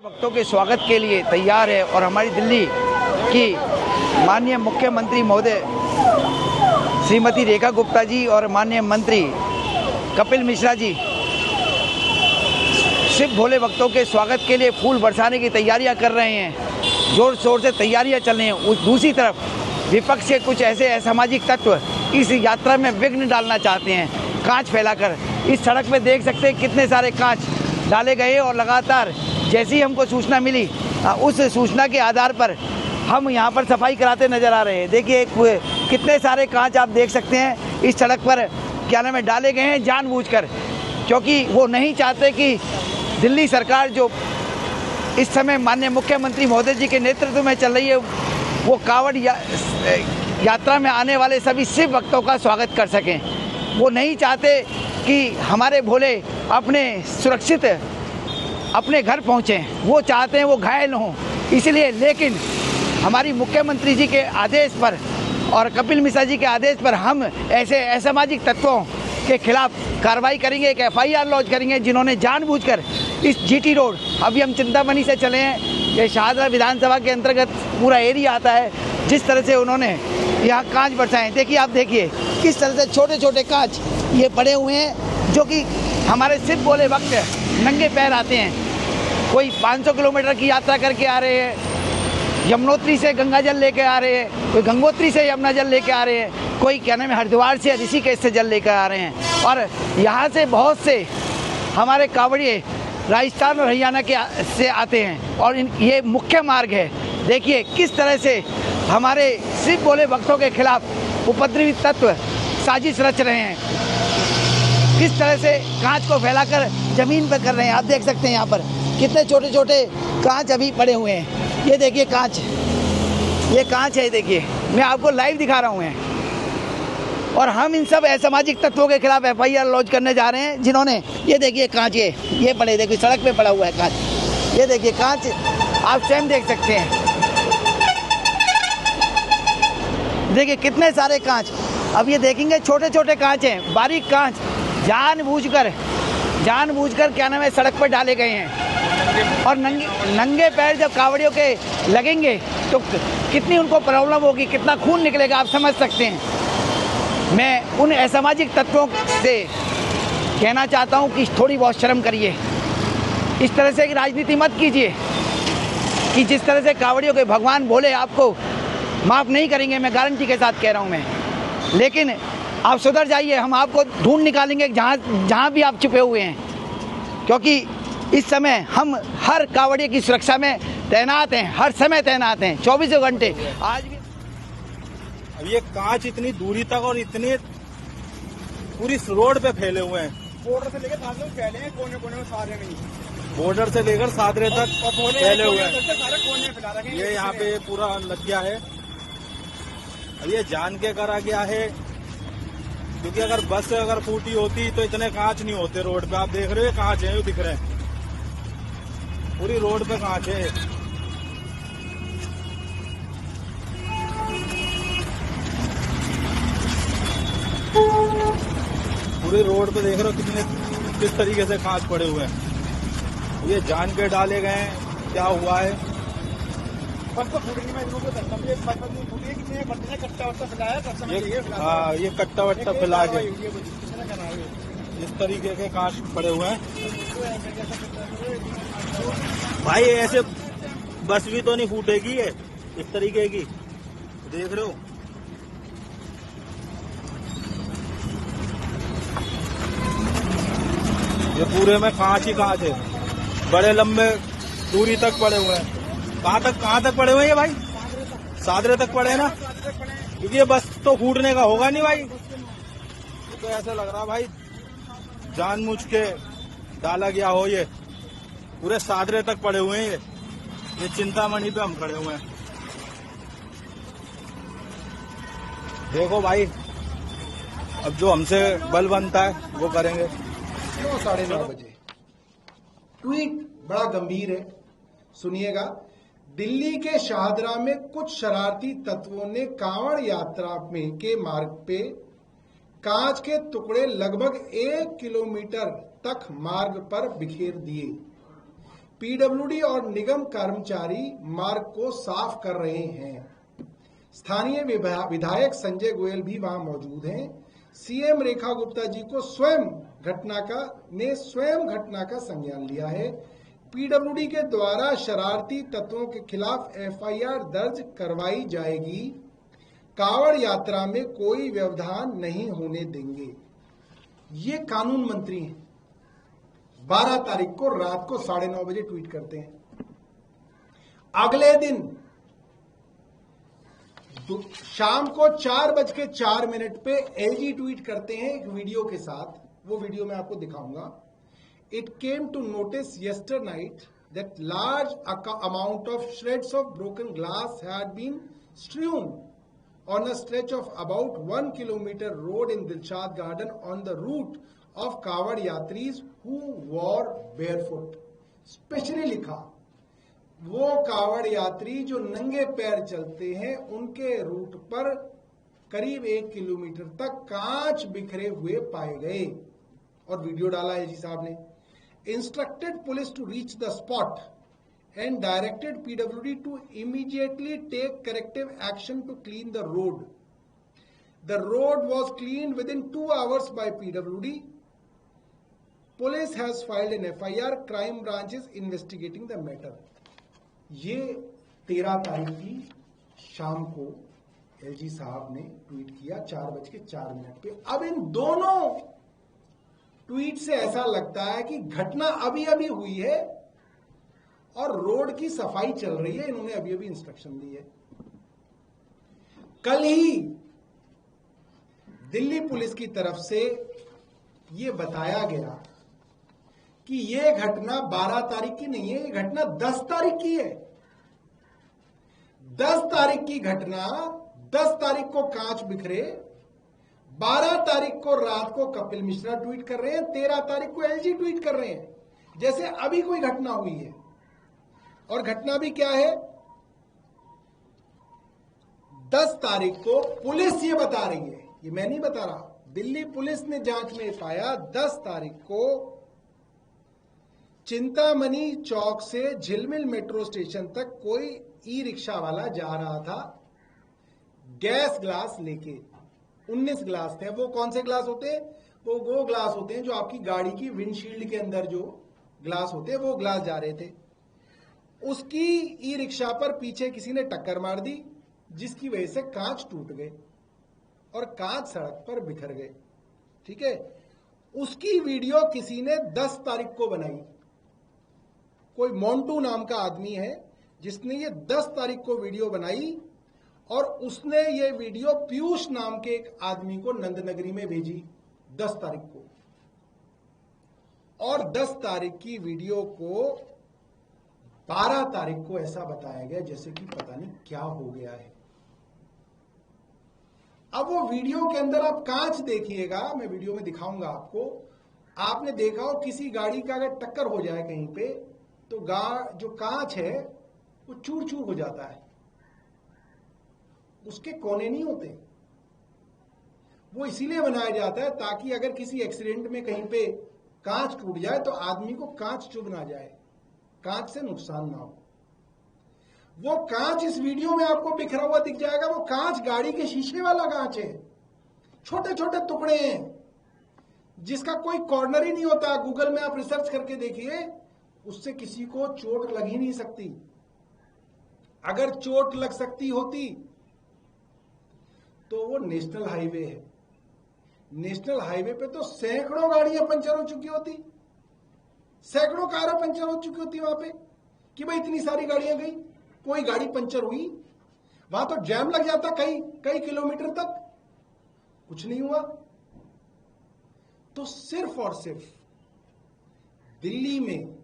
भक्तों के स्वागत के लिए तैयार है और हमारी दिल्ली की माननीय मुख्यमंत्री महोदय श्रीमती रेखा गुप्ता जी और माननीय मंत्री कपिल मिश्रा जी शिव भोले भक्तों के स्वागत के लिए फूल बरसाने की तैयारियां कर रहे हैं। जोर शोर से तैयारियां चल रही हैं। दूसरी तरफ विपक्ष के कुछ ऐसे असामाजिक तत्व इस यात्रा में विघ्न डालना चाहते हैं, कांच फैलाकर। इस सड़क पे देख सकते हैं कितने सारे कांच डाले गए और लगातार जैसी हमको सूचना मिली उस सूचना के आधार पर हम यहाँ पर सफाई कराते नजर आ रहे हैं। देखिए कितने सारे कांच आप देख सकते हैं इस सड़क पर क्या नाम है डाले गए हैं जानबूझकर, क्योंकि वो नहीं चाहते कि दिल्ली सरकार जो इस समय माननीय मुख्यमंत्री महोदय जी के नेतृत्व में चल रही है वो कांवड़ यात्रा में आने वाले सभी शिव भक्तों का स्वागत कर सकें। वो नहीं चाहते कि हमारे भोले अपने सुरक्षित अपने घर पहुँचें, वो चाहते हैं वो घायल हों। इसलिए लेकिन हमारी मुख्यमंत्री जी के आदेश पर और कपिल मिश्रा जी के आदेश पर हम ऐसे असामाजिक तत्वों के खिलाफ कार्रवाई करेंगे, एक FIR लॉन्च करेंगे जिन्होंने जानबूझकर इस GT रोड, अभी हम चिंतामणि से चले हैं, ये शाहदरा विधानसभा के अंतर्गत पूरा एरिया आता है, जिस तरह से उन्होंने यहाँ कांच बरसाए। देखिए आप देखिए किस तरह से छोटे छोटे कांच ये पड़े हुए हैं, जो कि हमारे शिव भोले भक्त नंगे पैर आते हैं। कोई 500 किलोमीटर की यात्रा करके आ रहे हैं, यमुनोत्री से गंगा जल लेके आ रहे हैं, कोई गंगोत्री से यमुना जल लेके आ रहे हैं, कोई क्या नाम है हरिद्वार से ऋषिकेश से जल लेकर आ रहे हैं। और यहाँ से बहुत से हमारे कांवड़िए राजस्थान और हरियाणा के से आते हैं और ये मुख्य मार्ग है। देखिए किस तरह से हमारे शिव भोले भक्तों के खिलाफ उपद्रवी तत्व साजिश रच रहे हैं, किस तरह से कांच को फैलाकर जमीन पर कर रहे हैं। आप देख सकते हैं यहाँ पर कितने छोटे छोटे कांच अभी पड़े हुए हैं। ये देखिए कांच, ये कांच है, देखिए मैं आपको लाइव दिखा रहा हूँ। और हम इन सब असामाजिक तत्वों के खिलाफ FIR लॉन्च करने जा रहे हैं जिन्होंने, ये देखिए कांच, ये पड़े, देखिए सड़क पे पड़ा हुआ है कांच, ये देखिए कांच आप स्वयं देख सकते हैं। देखिए कितने सारे कांच, अब ये देखेंगे छोटे छोटे कांच हैं, बारीक कांच जानबूझकर क्या नाम है सड़क पर डाले गए हैं। और नंगे पैर जब कांवड़ियों के लगेंगे तो कितनी उनको प्रॉब्लम होगी, कितना खून निकलेगा, आप समझ सकते हैं। मैं उन असामाजिक तत्वों से कहना चाहता हूं कि थोड़ी बहुत शर्म करिए, इस तरह से राजनीति मत कीजिए कि जिस तरह से कांवड़ियों के भगवान भोले आपको माफ़ नहीं करेंगे, मैं गारंटी के साथ कह रहा हूं मैं। लेकिन आप सुधर जाइए, हम आपको ढूंढ निकालेंगे जहां भी आप छुपे हुए हैं, क्योंकि इस समय हम हर कांवड़िए की सुरक्षा में तैनात हैं, हर समय तैनात हैं, 24 घंटे। आज भी अब ये कांच इतनी दूरी तक और इतने पूरी रोड पे फैले हुए हैं, बॉर्डर से लेकर सादरे में फैले हैं, कोने कोने में सारे में, बॉर्डर से लेकर सादरे तक फैले हुए हैं। सारे कोने में फैला रखे हैं। ये यहाँ पे पूरा लग गया है। अब ये जान के करा गया है, क्योंकि अगर बस अगर फूटी होती तो इतने कांच नहीं होते रोड पे। आप देख रहे हो कांच है, दिख रहे हैं, पूरी रोड पे कांच है। पूरी रोड पे देख रहे हो किस तरीके से कांच पड़े हुए हैं। ये जान के डाले गए हैं, क्या हुआ है। बस तो फूटेंगे, मैं इनको बताता हूँ, ये बस नहीं फूटी, कितने बंदे ने कट्टा वट्टा फैलाया, हाँ ये कट्टा वट्टा फैला के इस तरीके के कांच पड़े हुए हैं। भाई ऐसे बस भी तो नहीं फूटेगी ये, इस तरीके की देख रहे हो। ये पूरे में कांच ही कांच है, बड़े लंबे दूरी तक पड़े हुए हैं। कहाँ तक पड़े हुए हैं ये भाई? सादरे तक पड़े हैं ना, क्योंकि ये बस तो फूटने का होगा नहीं भाई। तो ऐसा लग रहा भाई जानबूझ के डाला गया हो। ये पूरे सादरे तक पड़े हुए हैं। ये चिंतामणि पे हम खड़े हुए हैं, देखो भाई। अब जो हमसे बल बनता है वो करेंगे। 9:30 बजे ट्वीट बड़ा गंभीर है, सुनिएगा। दिल्ली के शाहदरा में कुछ शरारती तत्वों ने कांवड़ यात्रा में के मार्ग पे कांच के टुकड़े लगभग 1 किलोमीटर तक मार्ग पर बिखेर दिए। पीडब्ल्यूडी और निगम कर्मचारी मार्ग को साफ कर रहे हैं। स्थानीय विधायक संजय गोयल भी वहां मौजूद हैं। सीएम रेखा गुप्ता जी को स्वयं घटना का संज्ञान लिया है। पीडब्ल्यूडी के द्वारा शरारती तत्वों के खिलाफ एफआईआर दर्ज करवाई जाएगी। कांवड़ यात्रा में कोई व्यवधान नहीं होने देंगे। ये कानून मंत्री हैं। 12 तारीख को रात को 9:30 बजे ट्वीट करते हैं। अगले दिन शाम को 4:04 पे एलजी ट्वीट करते हैं एक वीडियो के साथ। वो वीडियो मैं आपको दिखाऊंगा। It came to notice yesternight that large amount of shreds of broken glass had been strewn on a stretch of about 1 kilometer road in Dilshad Garden on the route of Kawad Yatris who wore barefoot. Specially लिखा वो कावड़ यात्री जो नंगे पैर चलते हैं उनके रूट पर करीब 1 किलोमीटर तक कांच बिखरे हुए पाए गए। और वीडियो डाला है जी साहब ने। Instructed police to reach the spot and directed PWD to immediately take corrective action to clean the road. The road was cleaned within 2 hours by PWD. Police has filed an FIR. Crime branch is investigating the matter. ये 13 तारीख की शाम को LG साहब ने tweet किया 4:04 पे। अब इन दोनों ट्वीट से ऐसा लगता है कि घटना अभी अभी हुई है और रोड की सफाई चल रही है। इन्होंने अभी अभी इंस्ट्रक्शन दी है। कल ही दिल्ली पुलिस की तरफ से यह बताया गया कि यह घटना 12 तारीख की नहीं है, यह घटना 10 तारीख की है। 10 तारीख की घटना, 10 तारीख को कांच बिखरे, 12 तारीख को रात को कपिल मिश्रा ट्वीट कर रहे हैं, 13 तारीख को एलजी ट्वीट कर रहे हैं जैसे अभी कोई घटना हुई है। और घटना भी क्या है, 10 तारीख को पुलिस ये बता रही है, ये मैं नहीं बता रहा, दिल्ली पुलिस ने जांच में पाया 10 तारीख को चिंतामणि चौक से झिलमिल मेट्रो स्टेशन तक कोई ई रिक्शा वाला जा रहा था गैस ग्लास लेके। 19 ग्लास थे। वो कौन से ग्लास होते हैं? वो ग्लास होते हैं जो आपकी गाड़ी की विंडशील्ड के अंदर जो ग्लास होते हैं, वो ग्लास जा रहे थे। उसकी ई रिक्शा पर पीछे किसी ने टक्कर मार दी जिसकी वजह से कांच टूट गए और कांच सड़क पर बिखर गए। ठीक है, उसकी वीडियो किसी ने 10 तारीख को बनाई। कोई मोंटू नाम का आदमी है जिसने ये 10 तारीख को वीडियो बनाई और उसने ये वीडियो पीयूष नाम के एक आदमी को नंदनगरी में भेजी 10 तारीख को। और 10 तारीख की वीडियो को 12 तारीख को ऐसा बताया गया जैसे कि पता नहीं क्या हो गया है। अब वो वीडियो के अंदर आप कांच देखिएगा, मैं वीडियो में दिखाऊंगा आपको। आपने देखा हो किसी गाड़ी का अगर टक्कर हो जाए कहीं पे तो जो कांच है वो चूर चूर हो जाता है, उसके कोने नहीं होते। वो इसीलिए बनाया जाता है ताकि अगर किसी एक्सीडेंट में कहीं पे कांच टूट जाए तो आदमी को कांच चुभ ना जाए, कांच से नुकसान ना हो। वो कांच इस वीडियो में आपको बिखरा हुआ दिख जाएगा। वो कांच गाड़ी के शीशे वाला कांच है, छोटे छोटे टुकड़े हैं जिसका कोई कॉर्नर ही नहीं होता। गूगल में आप रिसर्च करके देखिए, उससे किसी को चोट लग ही नहीं सकती। अगर चोट लग सकती होती तो वो नेशनल हाईवे है। नेशनल हाईवे पे तो सैकड़ों गाड़ियां पंचर हो चुकी होती, सैकड़ों कारें पंचर हो चुकी होती वहां पे कि भाई इतनी सारी गाड़ियां गई, कोई गाड़ी पंचर हुई, वहां तो जैम लग जाता कई किलोमीटर तक, कुछ नहीं हुआ। तो सिर्फ और सिर्फ दिल्ली में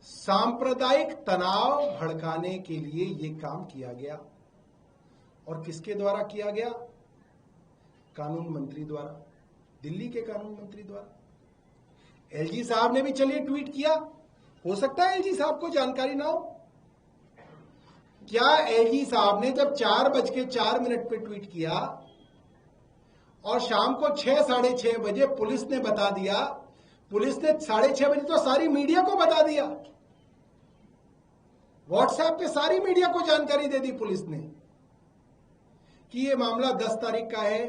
सांप्रदायिक तनाव भड़काने के लिए यह काम किया गया। और किसके द्वारा किया गया? कानून मंत्री द्वारा, दिल्ली के कानून मंत्री द्वारा। एलजी साहब ने भी चलिए ट्वीट किया, हो सकता है एलजी साहब को जानकारी ना हो। क्या एलजी साहब ने जब 4:04 पे ट्वीट किया और शाम को 6, 6:30 बजे पुलिस ने बता दिया, पुलिस ने 6:30 बजे तो सारी मीडिया को बता दिया व्हाट्सएप पे सारी मीडिया को जानकारी दे दी पुलिस ने कि ये मामला 10 तारीख का है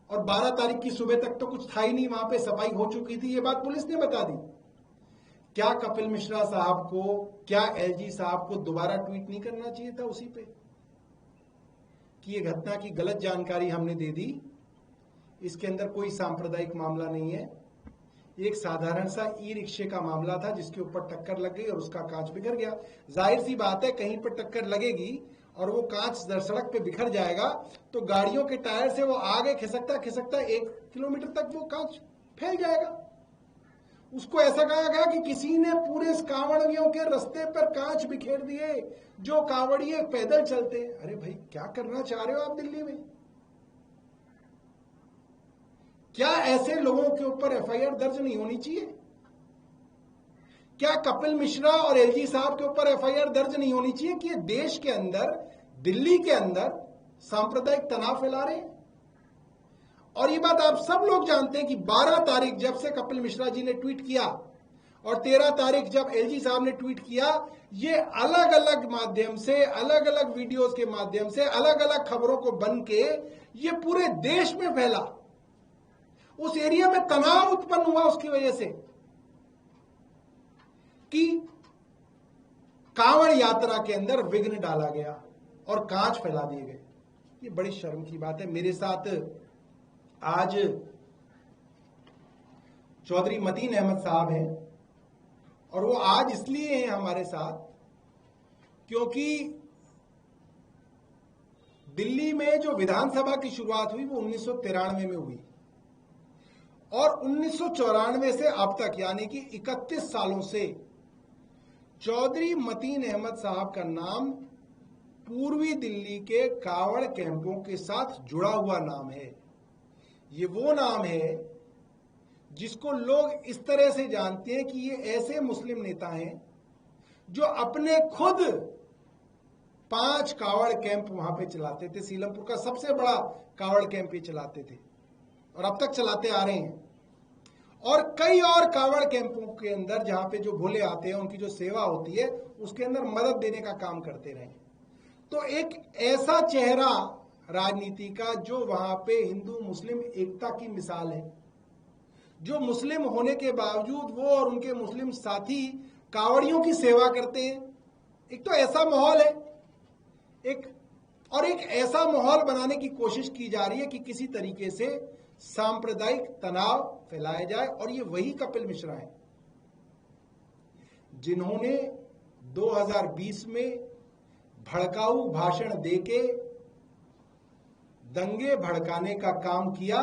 और 12 तारीख की सुबह तक तो कुछ था ही नहीं, वहां पे सफाई हो चुकी थी, ये बात पुलिस ने बता दी। क्या कपिल मिश्रा साहब को, क्या एलजी साहब को दोबारा ट्वीट नहीं करना चाहिए था उसी पे कि ये घटना की गलत जानकारी हमने दे दी, इसके अंदर कोई सांप्रदायिक मामला नहीं है, एक साधारण सा ई रिक्शे का मामला था जिसके ऊपर टक्कर लग गई और उसका कांच बिखर गया। जाहिर सी बात है, कहीं पर टक्कर लगेगी और वो कांच सड़क पे बिखर जाएगा तो गाड़ियों के टायर से वो आगे खिसकता खिसकता 1 किलोमीटर तक वो कांच फैल जाएगा। उसको ऐसा कहा गया कि किसी ने पूरे कांवड़ियों के रास्ते पर कांच बिखेर दिए, जो कांवड़िए पैदल चलते। अरे भाई, क्या करना चाह रहे हो आप दिल्ली में? क्या ऐसे लोगों के ऊपर एफआईआर दर्ज नहीं होनी चाहिए? क्या कपिल मिश्रा और एलजी साहब के ऊपर एफआईआर दर्ज नहीं होनी चाहिए कि ये देश के अंदर, दिल्ली के अंदर सांप्रदायिक तनाव फैला रहे हैं? और ये बात आप सब लोग जानते हैं कि 12 तारीख जब से कपिल मिश्रा जी ने ट्वीट किया और 13 तारीख जब एलजी साहब ने ट्वीट किया, ये अलग अलग माध्यम से, अलग अलग वीडियोस के माध्यम से, अलग अलग खबरों को बन के ये पूरे देश में फैला। उस एरिया में तनाव उत्पन्न हुआ उसकी वजह से कि कांवड़ यात्रा के अंदर विघ्न डाला गया और कांच फैला दिए गए। ये बड़ी शर्म की बात है। मेरे साथ आज चौधरी मतीन अहमद साहब हैं और वो आज इसलिए हैं हमारे साथ क्योंकि दिल्ली में जो विधानसभा की शुरुआत हुई वो 1993 में हुई और 1994 से अब तक यानी कि 31 सालों से चौधरी मतीन अहमद साहब का नाम पूर्वी दिल्ली के कावड़ कैंपों के साथ जुड़ा हुआ नाम है। ये वो नाम है जिसको लोग इस तरह से जानते हैं कि ये ऐसे मुस्लिम नेता हैं जो अपने खुद 5 कावड़ कैंप वहां पे चलाते थे। सीलमपुर का सबसे बड़ा कावड़ कैंप ये चलाते थे और अब तक चलाते आ रहे हैं। और कई और कावड़ कैंपों के अंदर जहां पे जो भोले आते हैं, उनकी जो सेवा होती है, उसके अंदर मदद देने का काम करते रहे। तो एक ऐसा चेहरा राजनीति का जो वहां पे हिंदू मुस्लिम एकता की मिसाल है, जो मुस्लिम होने के बावजूद वो और उनके मुस्लिम साथी कावड़ियों की सेवा करते हैं। एक तो ऐसा माहौल है, एक ऐसा माहौल बनाने की कोशिश की जा रही है कि किसी तरीके से सांप्रदायिक तनाव फैलाया जाए। और ये वही कपिल मिश्रा हैं जिन्होंने 2020 में भड़काऊ भाषण देके दंगे भड़काने का काम किया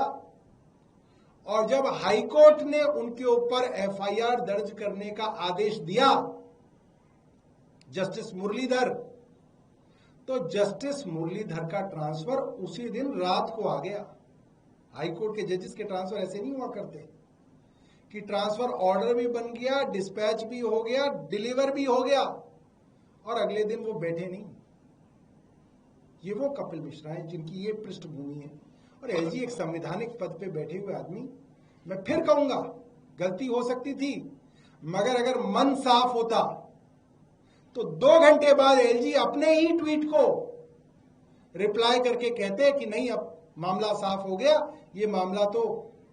और जब हाईकोर्ट ने उनके ऊपर एफआईआर दर्ज करने का आदेश दिया जस्टिस मुरलीधर, तो जस्टिस मुरलीधर का ट्रांसफर उसी दिन रात को आ गया। हाईकोर्ट के जजेस के ट्रांसफर ऐसे नहीं हुआ करते कि ट्रांसफर ऑर्डर भी बन गया, डिस्पैच भी हो गया, डिलीवर भी हो गया और अगले दिन वो बैठे नहीं। ये वो कपिल मिश्रा हैं जिनकी ये पृष्ठभूमि है। और एलजी एक संवैधानिक पद पे बैठे हुए आदमी, मैं फिर कहूंगा गलती हो सकती थी, मगर अगर मन साफ होता तो 2 घंटे बाद एलजी अपने ही ट्वीट को रिप्लाई करके कहते कि नहीं, अब मामला साफ हो गया, ये मामला तो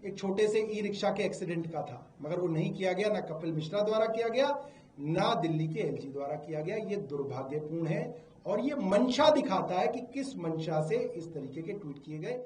एक छोटे से ई रिक्शा के एक्सीडेंट का था। मगर वो नहीं किया गया, ना कपिल मिश्रा द्वारा किया गया, ना दिल्ली के एलजी द्वारा किया गया। ये दुर्भाग्यपूर्ण है और ये मंशा दिखाता है कि किस मंशा से इस तरीके के ट्वीट किए गए।